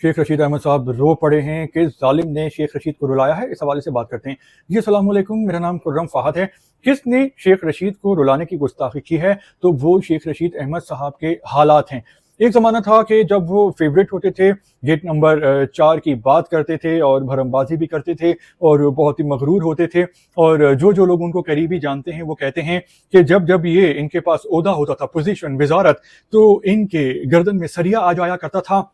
शेख रशीद अहमद साहब रो पड़े हैं कि जालिम ने शेख रशीद को रुलाया है। इस हवाले से बात करते हैं। जी अस्सलाम वालेकुम, मेरा नाम खुर्रम फ़ाहद है। किसने शेख रशीद को रुलाने की गुस्ताखी की है? तो वो शेख रशीद अहमद साहब के हालात हैं। एक ज़माना था कि जब वो फेवरेट होते थे, गेट नंबर 4 की बात करते थे और भरमबाजी भी करते थे और बहुत ही मगरूर होते थे। और जो लोग उनको करीबी जानते हैं वो कहते हैं कि जब जब ये इनके पास ओहदा होता था, पोजीशन, वजारत, तो इनके गर्दन में सरिया आ जाया करता था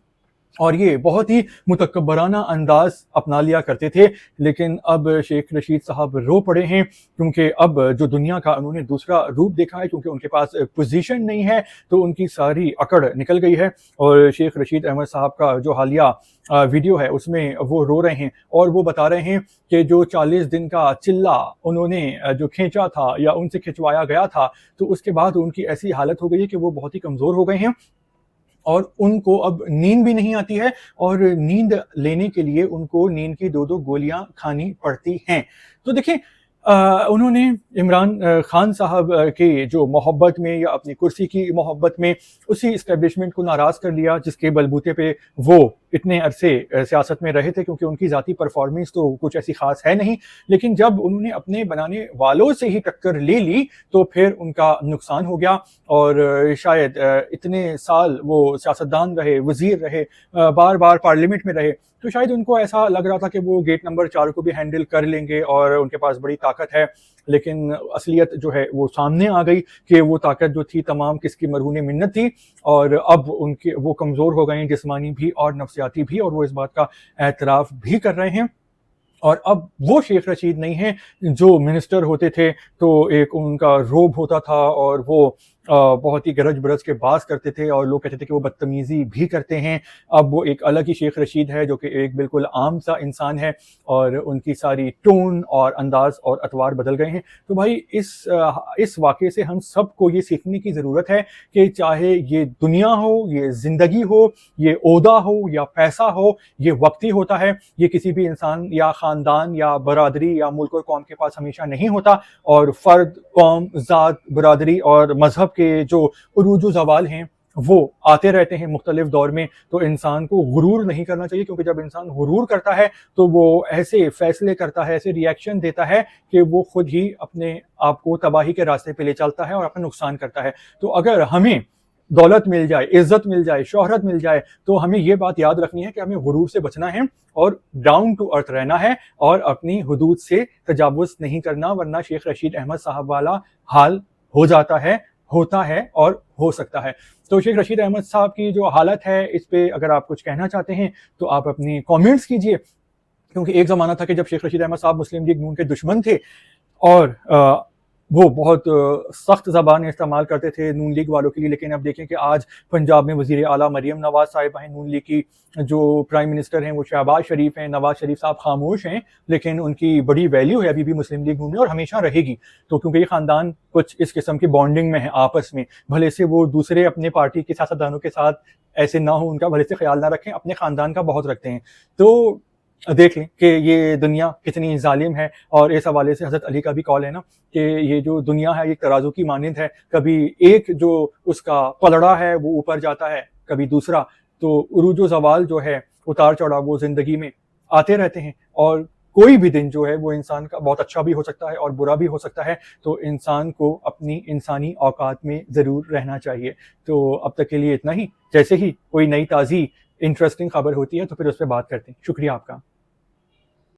और ये बहुत ही मुतकब्बराना अंदाज अपना लिया करते थे। लेकिन अब शेख रशीद साहब रो पड़े हैं क्योंकि अब जो दुनिया का उन्होंने दूसरा रूप देखा है, क्योंकि उनके पास पोजीशन नहीं है तो उनकी सारी अकड़ निकल गई है। और शेख रशीद अहमद साहब का जो हालिया वीडियो है उसमें वो रो रहे हैं और वो बता रहे हैं कि जो 40 दिन का चिल्ला उन्होंने जो खींचा था या उनसे खिंचवाया गया था, तो उसके बाद उनकी ऐसी हालत हो गई है कि वो बहुत ही कमज़ोर हो गए हैं और उनको अब नींद भी नहीं आती है और नींद लेने के लिए उनको नींद की 2-2 गोलियां खानी पड़ती हैं। तो देखिए, उन्होंने इमरान खान साहब के जो मोहब्बत में या अपनी कुर्सी की मोहब्बत में उसी इस्टेब्लिशमेंट को नाराज़ कर लिया जिसके बलबूते पे वो इतने अरसे सियासत में रहे थे, क्योंकि उनकी ज़ाती परफॉर्मेंस तो कुछ ऐसी ख़ास है नहीं। लेकिन जब उन्होंने अपने बनाने वालों से ही टक्कर ले ली तो फिर उनका नुकसान हो गया। और शायद इतने साल वो सियासतदान रहे, वज़ीर रहे, बार बार पार्लियामेंट में रहे, तो शायद उनको ऐसा लग रहा था कि वो गेट नंबर 4 को भी हैंडल कर लेंगे और उनके पास बड़ी ताकत है। लेकिन असलियत जो है वो सामने आ गई कि वो ताकत जो थी तमाम किसकी मरहून मिन्नत थी और अब उनके वो कमज़ोर हो गए हैं, जिस्मानी भी और नफ्सियाती भी, और वो इस बात का एतराफ़ भी कर रहे हैं। और अब वो शेख रशीद नहीं हैं जो मिनिस्टर होते थे तो एक उनका रोब होता था और वो बहुत ही गरज बरज के बात करते थे और लोग कहते थे कि वो बदतमीज़ी भी करते हैं। अब वो एक अलग ही शेख रशीद है जो कि एक बिल्कुल आम सा इंसान है और उनकी सारी टोन और अंदाज और अतवार बदल गए हैं। तो भाई इस वाक़े से हम सबको ये सीखने की ज़रूरत है कि चाहे ये दुनिया हो, ये ज़िंदगी हो, ये ओहदा हो या पैसा हो, ये वक्ती होता है। ये किसी भी इंसान या ख़ानदान या बरादरी या मुल्क और कौम के पास हमेशा नहीं होता। और फ़र्द, कौम, ज़ात, बरादरी और मज़हब के जो उरूज व ज़वाल हैं वो आते रहते हैं मुख्तलिफ दौर में। तो इंसान को गुरूर नहीं करना चाहिए, क्योंकि जब इंसान गुरूर करता है तो वो ऐसे फैसले करता है, ऐसे रिएक्शन देता है कि वो खुद ही अपने आप को तबाही के रास्ते पे ले चलता है और अपना नुकसान करता है। तो अगर हमें दौलत मिल जाए, इज्जत मिल जाए, शोहरत मिल जाए, तो हमें ये बात याद रखनी है कि हमें गुरूर से बचना है और डाउन टू अर्थ रहना है और अपनी हुदूद से तजावुज़ नहीं करना, वरना शेख रशीद अहमद साहब वाला हाल हो जाता है, होता है और हो सकता है। तो शेख रशीद अहमद साहब की जो हालत है इस पे अगर आप कुछ कहना चाहते हैं तो आप अपनी कमेंट्स कीजिए, क्योंकि एक ज़माना था कि जब शेख रशीद अहमद साहब मुस्लिम लीग नून के दुश्मन थे और वो बहुत सख्त ज़बान इस्तेमाल करते थे नून लीग वालों के लिए। लेकिन अब देखें कि आज पंजाब में वज़ीर आला मरियम नवाज़ साहिबा हैं, नून लीग की जो प्राइम मिनिस्टर हैं वो शहबाज शरीफ हैं। नवाज़ शरीफ साहब खामोश हैं लेकिन उनकी बड़ी वैल्यू है अभी भी मुस्लिम लीग नून में और हमेशा रहेगी। तो क्योंकि ये ख़ानदान कुछ इस किस्म की बॉन्डिंग में है आपस में, भले से वो दूसरे अपने पार्टी के सियासतदानों के साथ ऐसे ना हो, उनका भले से ख्याल ना रखें, अपने ख़ानदान का बहुत रखते हैं। तो देख लें कि ये दुनिया कितनी जालिम है। और इस हवाले से हज़रत अली का भी कॉल है ना कि ये जो दुनिया है ये तराजू की मानिंद है, कभी एक जो उसका पलड़ा है वो ऊपर जाता है, कभी दूसरा। तो उरूज ज़वाल जो है, उतार चढ़ाव, वो ज़िंदगी में आते रहते हैं और कोई भी दिन जो है वो इंसान का बहुत अच्छा भी हो सकता है और बुरा भी हो सकता है। तो इंसान को अपनी इंसानी औकात में ज़रूर रहना चाहिए। तो अब तक के लिए इतना ही। जैसे ही कोई नई ताज़ी इंटरेस्टिंग खबर होती है तो फिर उस पर बात करते हैं। शुक्रिया आपका।